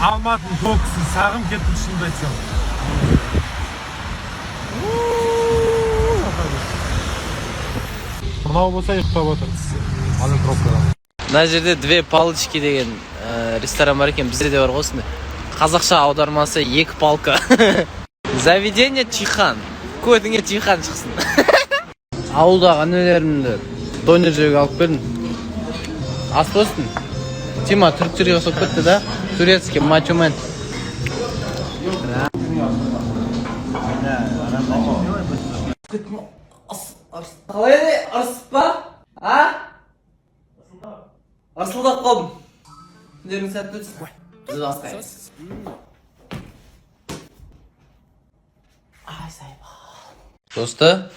Алматының токсын сағым кетті шынымды айтсам. Мынау болса ұйықтап отырсыз. Алын пробкадан. Мына жерде две палочки деген ресторан бар екен, бізде де бар ғой осындай. Қазақша аудармасы 2 палка. Заведение Чихан. Көтіңе Чихан шықсын. Ауылдағы анелерімді донер жеуге алып бердім. Ас болсын. Тима түріктерге ұқсап кетті да. Турецкий мачомен. Қалай еді? Арсып па? А? Арсылдап қалдым. Күндерің сәтті өтсін. Біз басқаймыз. Ай, сайбал. Досты?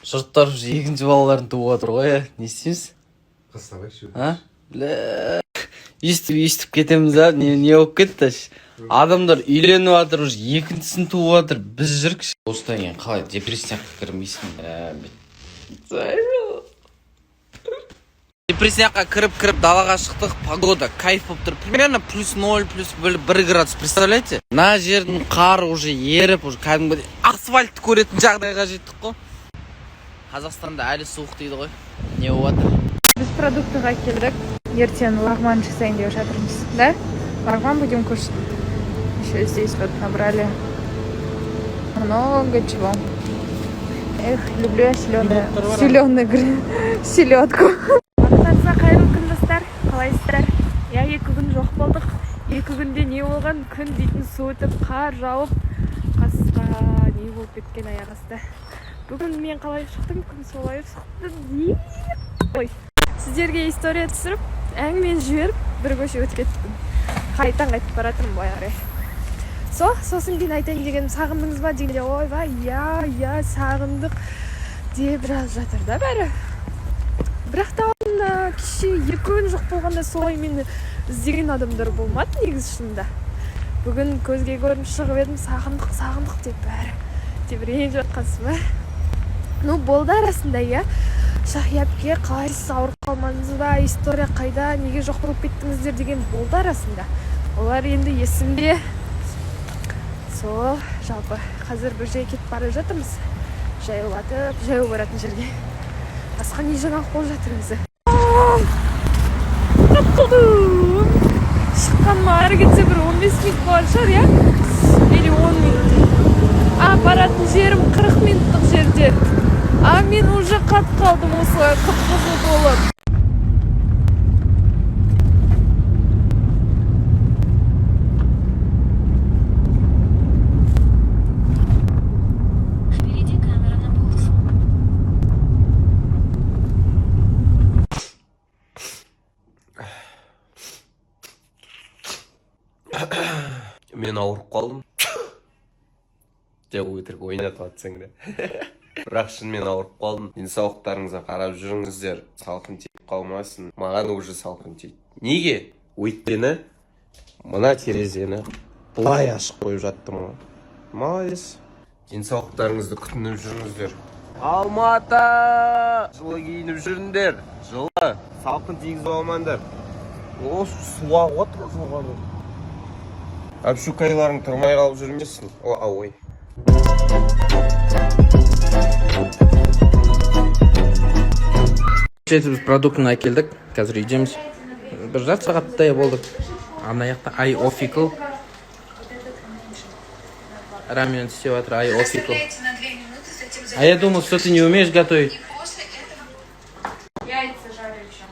Жұрттар екінші балаларын туып отыр ғой, не істейміз? Қыстабайшы. Естіп кетеміз, не болып кетті? Адамдар үйленіп жатыр, екіншісін туып жатыр, біз жүрікші. Осыдан кейін қалай депрессияға кірмейсің? Депрессияға кіріп далаға шықтық, погода кайф болып тұр. Примерно плюс 0, плюс 1 градус, представляете? На жердің қар уже еріп, уже кәдімгі асфальтты көретін жағдайға жеттік қой. Қазақстанда әлі суық дейді ғой. Не болып жатыр? Біз продуктыға келдік. Ертең лагман жасайын деп жатырмыз, да? Лагман будем кушать. Еще здесь вот набрали много чего. Эх, люблю я селедку. Ақтарса қайырлы күн достар, қалайсыздар? Я 2 күн жоқ болдық. 2 күнде не болған? Күн дейтін су өтіп, қар жауып, қасқа не болып кеткен аяқ асты. Бүгін мен қалай шықтым, күн солай шықты. Ой, сіздерге история түсіріп, әңгімені жіберіп, бір көше өтіп кеттім. Қайтып баратырмын бұлай қарай. Сосын кейін айтайын деген сағындыңыз ба дегенде, ойбай, я сағындық деп біраз жатыр да бәрі. Бірақ та онда кеше 2 күн жоқ болғанда солай мені іздеген адамдар болмады негізі шынында. Бүгін көзге көрініп шығып едім, сағындық деп бәрі тебіреніп жатқансың ба? Ну, болды арасында, я. Шахияпке қалайсыз, ауырып қалмадыңыз ба, история қайда, неге жоқ болып кеттіңіздер деген болды арасында. Олар енді есімде. Сол, жалпы, қазір бір жай кетіп бара жатырмыз. Жаяу баратын жерге. Басқа не жаңалық болып жатыр өзі. Қапқылдым. Шыққаныма әрі кетсе бір 15 минут болар шығар, я? Или 10 минут. Баратын жерім 40 минуттық жерде. Мен уже қатып қалдым осылай қып-қызыл болып. Мен ауырып қалдым. Деп өтірік ойнатып атсаң да. Бірақ шынымен ауырып қалдым. Денсаулықтарыңызға қарап жүріңіздер. Салқын тиіп қалмасын. Маған уже салқын тиді. Неге? Өйткені мына терезені былай ашық қойып жаттым ғой. Молодец. Денсаулықтарыңызды күтініп жүріңіздер. Алматы! Жылы киініп жүріңдер. Жылы. Салқын тигізіп алмаңдар. Осы суақ отыр жоғары. Әпшукайларың тұрмай қалып жүрмесін. Ой. Біз продуктын әкелдік, қазір үйдеміз. Бір жарты сағаттай болдық. Ана жақта ай офикл. Рамен істеп жатыр, ай офикл. А я думал, что ты не умеешь готовить. Яйца жарю еще.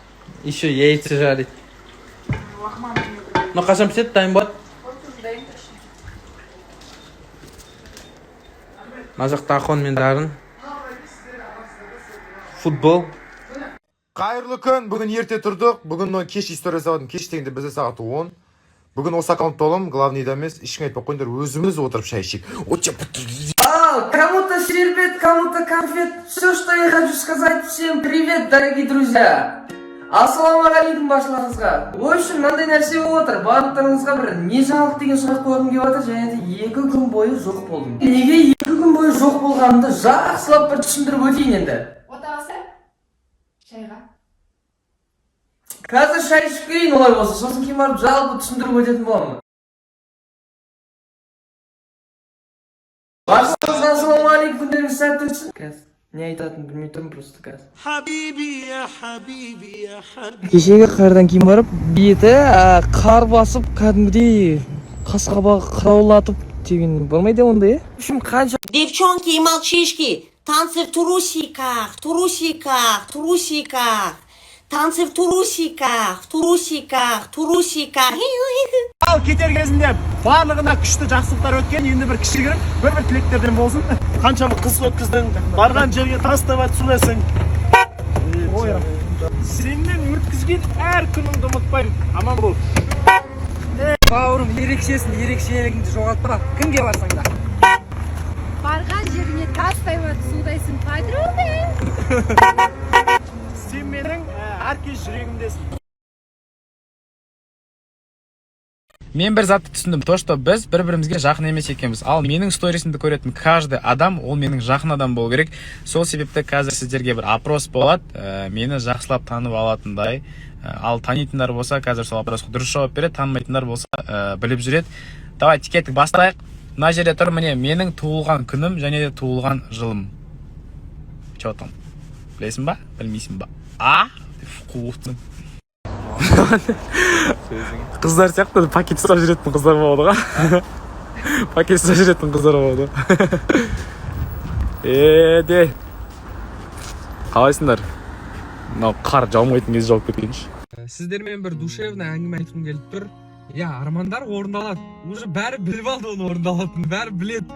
Еще яйца жарить. Ну, қашан піседі, дайын болады? Мына жақта Ахон мен Дарын. Футбол. Қайырлы күн, бүгін ерте тұрдық. Бүгін кеш история сағадым. Кеш дегенде бізде сағат 10. Бүгін осы аккаунтта олам, главныйда емес. Ешкім айтпай қойыңдар, өзіміз отырып шай ішейік. Кому-то щербет, кому-то конфет. Все, что я хочу сказать. Всем привет, дорогие друзья. Ассалаумағалейкум баршаларыңызға. В общем, мынандай нәрсе болып отыр. Барлықтарыңызға бір не жаңалық деген сұрақ қойғым келіп жатыр. Және де 2 күн бойы жоқ болдым. Неге 2 күн бойы жоқ болғанымды жақсылап бір түсіндіріп өтейін енді. Отағасы? Шайға? Қазір шай ішіп келейін олай болса, сосын кейін барып жалпы түсіндіріп өтетін боламын. Баршаңызға ассалаумағалейкум, күндеріңіз сәтті өтсін. Қазір не айтатынын білмей тұрмын просто қазір. Кешегі қардан кейін барып беті қар басып кәдімгідей қас қабағы қыраулатып деген болмайды ондай, В общем, қанша Девчонки и мальчишки, танцы в трусиках, трусиках, трусиках. Танцы в трусиках, трусиках, трусиках. Ал кетер кезінде барлығына күшті жақсылықтар өткен, енді бір кішігірім бір тілектерден болсын. Қаншама қыз өткіздің, барған жерге тастап түсінесің. Сенен өткізген әр күніңді ұмытпаймын. Аман бол. бауырым ерекшесін, ерекшелігіңді жоғалтпа. Кімге барсаң да. Барған жеріне тастайма судайсың, подруга. Сен менің әркез жүрегімдесің. Мен бір затты түсіндім, то что біз бір-бірімізге жақын емес екенбіз. Ал менің сторисімді көретін каждый адам, ол менің жақын адам болу керек. Сол себепті қазір сіздерге бір опрос болады, мені жақсылап танып алатындай. Ал танитындар болса, қазір сол опросқа дұрыс жауап береді, танымайтындар болса, біліп жүреді. Давай, кеттік, бастайық. Мына жерде тұр, міне, менің туылған күнім және де туылған жылым. Че там? Білесің ба? Білмейсің ба? Қуықтың. Қыздар сияқты пакет ұстап жүретін қыздар болады ға. Пакет ұстап жүретін қыздар болады. Де. Қалайсыңдар? Мынау қар жаумайтын кезде жауып кеткенші. Сіздермен бір душевный әңгіме айтқым келіп тұр. Армандар орындалады. Уже бәрі біліп алды оны орындалатынын, бәрі біледі.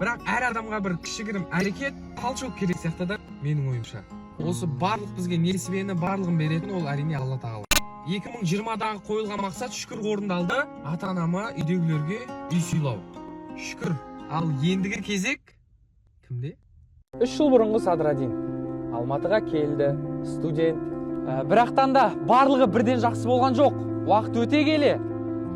Бірақ әр адамға бір кішігірім әрекет қалшау керек сияқты да, менің ойымша. Осы барлық бізге несібені барлығын беретін ол әрине Алла тағала. 2020-дағы қойылған мақсат шүкір орындалды. Ата-анама, үйдегілерге үй сыйлау. Шүкір. Ал ендігі кезек кімде? 3 жыл бұрынғы Садрадин Алматыға келді, студент. Бірақтан да барлығы бірден жақсы болған жоқ. Уақыт өте келе,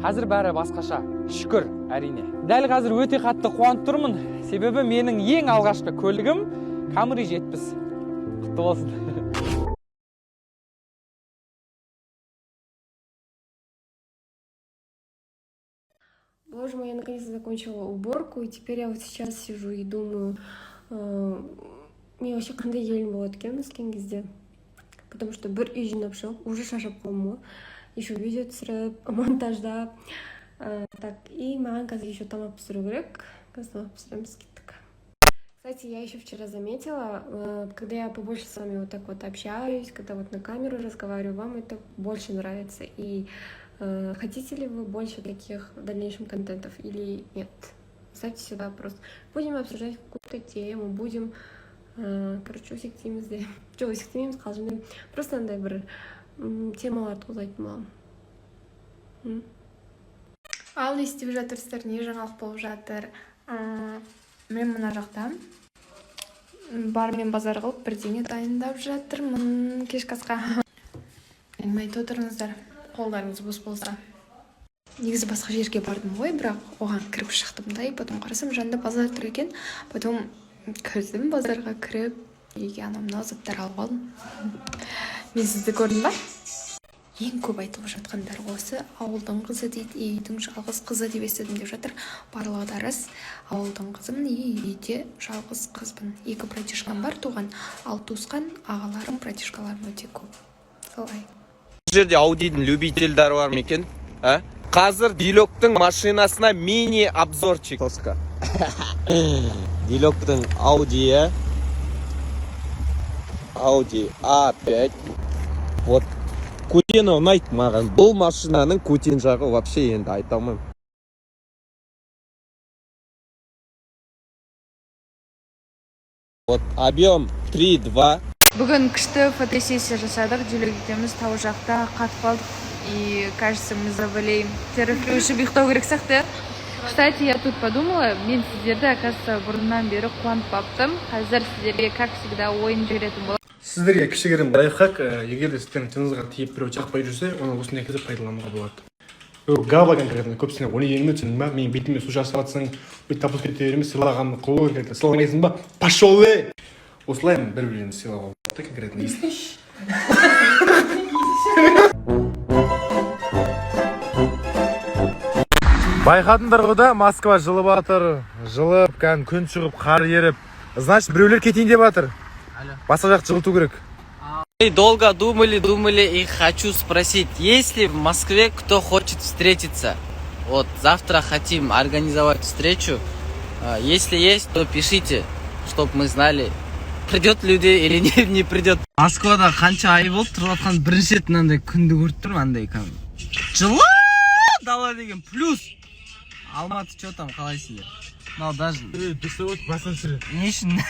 қазір бәрі басқаша. Шүкір, әрине. Дәл қазір өте қатты қуанып тұрмын. Себебі менің ең алғашқы көлігім Camry 70. Құтты болсын. Боже мой, я наконец-то закончила уборку, и теперь я вот сейчас сижу и думаю, мне вообще қандай елім болады екен өскен кезде. Потому что бір үй жинап шығып, уже шаршап қалдым ғой. Еще видео түсіріп, монтаждап. Так, и маған қазір еще тамақ пісіру керек. Қазір тамақ пісіреміз, кеттік. Кстати, я еще вчера заметила, когда я побольше с вами вот так вот общаюсь, когда вот на камеру разговариваю, вам это больше нравится. И хотите ли вы больше таких в дальнейшем контентов или нет? Ставьте сюда вопрос. Будем обсуждать какую-то тему, будем... Короче, өсектеймізде. Жоқ, өсектемейміз, қалжыңдаймын. Просто андай бір темаларды қозғайтын боламын. Ал естіп жатырсыздар, не жаңалық болып жатыр. Мен мына жақта бармен базар қылып бірдеңе дайындап жатырмын кешкі асқа. Әңгіме айтып отырыңыздар, қолдарыңыз бос болса. Негізі басқа жерге бардым ғой, бірақ оған кіріп шықтым да, и потом қарасам жанында базар тұр екен. Потом кірдім базарға кіріп, үйге анау заттар алып алдым. Мен сізді көрдім ба? Ең көп айтылып жатқандар осы ауылдың қызы дейді, үйдің жалғыз қызы деп естідім деп жатыр. Барлығы да рас, ауылдың қызымын, үйде жалғыз қызбын. 2 братишкам бар туған, ал туысқан ағаларым, братишкаларым өте көп. Солай. Бұл жерде Audи'дің любительдары бар ма екен? Қазір Дилоктың машинасына мини обзорчик. Дилоктың Audi A5. Вот көтені ұнайды маған. Бұл машинаның көтен жағы вообще енді айта алмаймын. Вот объем 3.2. Бүгін күшті фотосессия жасадық, Дилок екеуміз тау жақта қатып қалдық. И кажется, мы заболеем. Терапевтші ұйықтау керек сияқты. Кстати, я тут подумала, мен сіздерді, оказывается, бұрыннан бері қуанып баптым. Қазір сіздерге, как всегда, ойын жіберетін болады. Сіздерге кішігірім лайфхак, егер де сіздердің тыңызға тиіп біреу жақпай жүрсе, оны осындай кезде пайдалануға болады. Гава конкретно көпсіне оны еңді түсіндің ба? Мен бетіме су жасап жатсың, бет тапыз кеттеріме сыйлағанды қылу конкретно. Сыйламайсың ба? Пошел е! Осылай бір-бірін сыйлауға болады конкретно. Байқадыңдар ғой да, Москва жылып жатыр. Жылып, күн шығып, қар еріп. Значит, біреулер кетейін деп жатыр. Басқа жақ жылыту керек. Мы долго думали и хочу спросить, есть ли в Москве кто хочет встретиться? Вот завтра хотим организовать встречу. Если есть, то пишите, чтобы мы знали, придет люди или не придет. Москвада қанша ай болып тұрып жатқан бірінші рет мынандай күнді көріп тұрмын, андай жылы дала деген плюс. Алматы что там, қалайсыңдар? Мынау даже не үшін?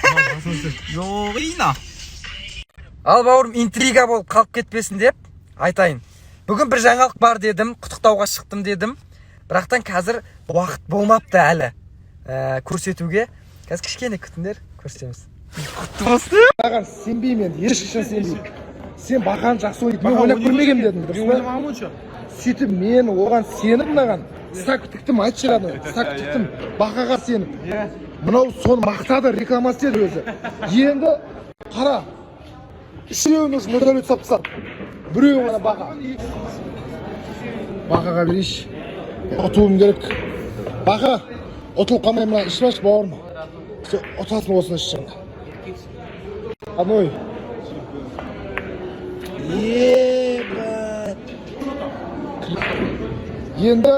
Жоқ ина. Ал бауырым, интрига болып қалып кетпесін деп айтайын. Бүгін бір жаңалық бар дедім, құттықтауға шықтым дедім. Бірақтан қазір уақыт болмапты әлі көрсетуге. Қазір кішкене күтіңдер, көрсетеміз. Құтты болсын. Маған сенбеймін енді, ешқашан сенбеймін. Сен бақан жақсы ойнайды, мен ойнап көрмегем дедім, дұрыс па? Сөйтіп мен оған сеніп мынаған сак тіктім, айтшы ғана, сак тіктім, бақаға сеніп. Мынау соны мақтады, рекламасы еді өзі. Енді қара, үшеуіміз мүдәлет сапсақ, біреуі ғана бақа. Бақаға берейші, ұтуым керек. Бақа, ұтылып қамай мына ішмаш бауырым. Ұтасын осыны ішшіңді. Аной. Енді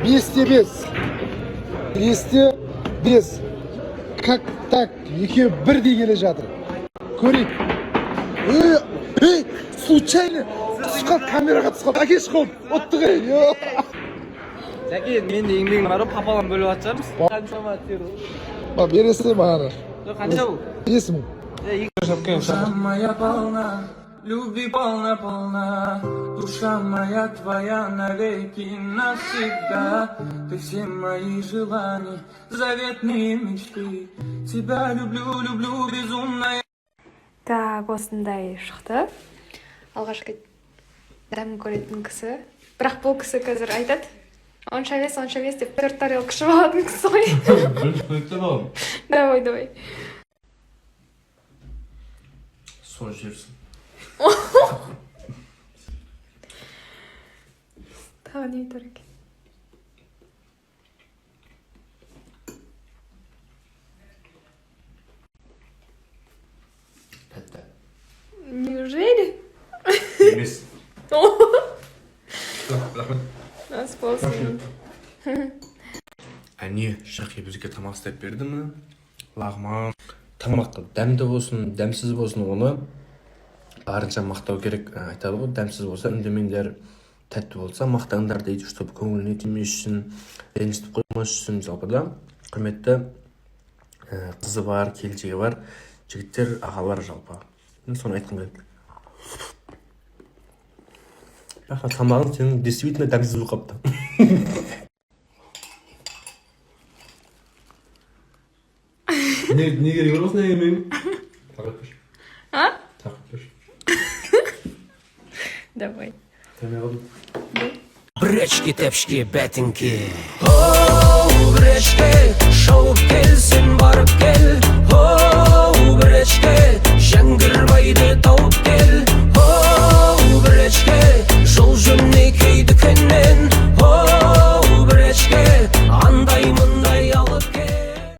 5-те 5. 5-те 5. Как так? Екеуі бірдей келе жатыр. Көрейік. Случайно түсқалды, камераға түсқалды. Әкеш қолды. Оттық ей. Жәке, мен де еңбегім бар, папалам бөліп атшармыз. Қаншама тер ол? Бересің мағана. Қанша ол? 5 мың. Душа моя полна, любви полна, душа моя твоя навеки навсегда. Ты все мои желания, заветные мечты. Тебя люблю, безумная. Так, осындай шықты. Алғашқы дәм көретін кісі. Бірақ бұл кісі қазір айтады. Онша емес деп 4 тарелка ішіп алатын кісі ғой. Бірінші көйікті бауым. Давай. Сол жерсің. Тағы не айтар екен? Тәтті. Неужели? Емес. Нас болсын. Әне, Шақи бізге тамақ істеп берді ме? Лағман. Тамаққа дәмді болсын, дәмсіз болсын, оны барынша мақтау керек. Айтады ғой, дәмсіз болса үндемеңдер, тәтті болса мақтаңдар дейді, чтобы көңіліне тимес үшін, ренжітіп қоймас үшін. Жалпы да құрметті қызы бар, келіншегі бар жігіттер, ағалар жалпы. Мен соны айтқым келді. Тамағың сенің действительно дәмсіз болып қапты. Не керек бар осындай емеймін? Тағып пеш. А? Тағып пеш. Давай. Бречки, тепшки, бәтінки. Оу, бречки, шауып келсін, барып кел.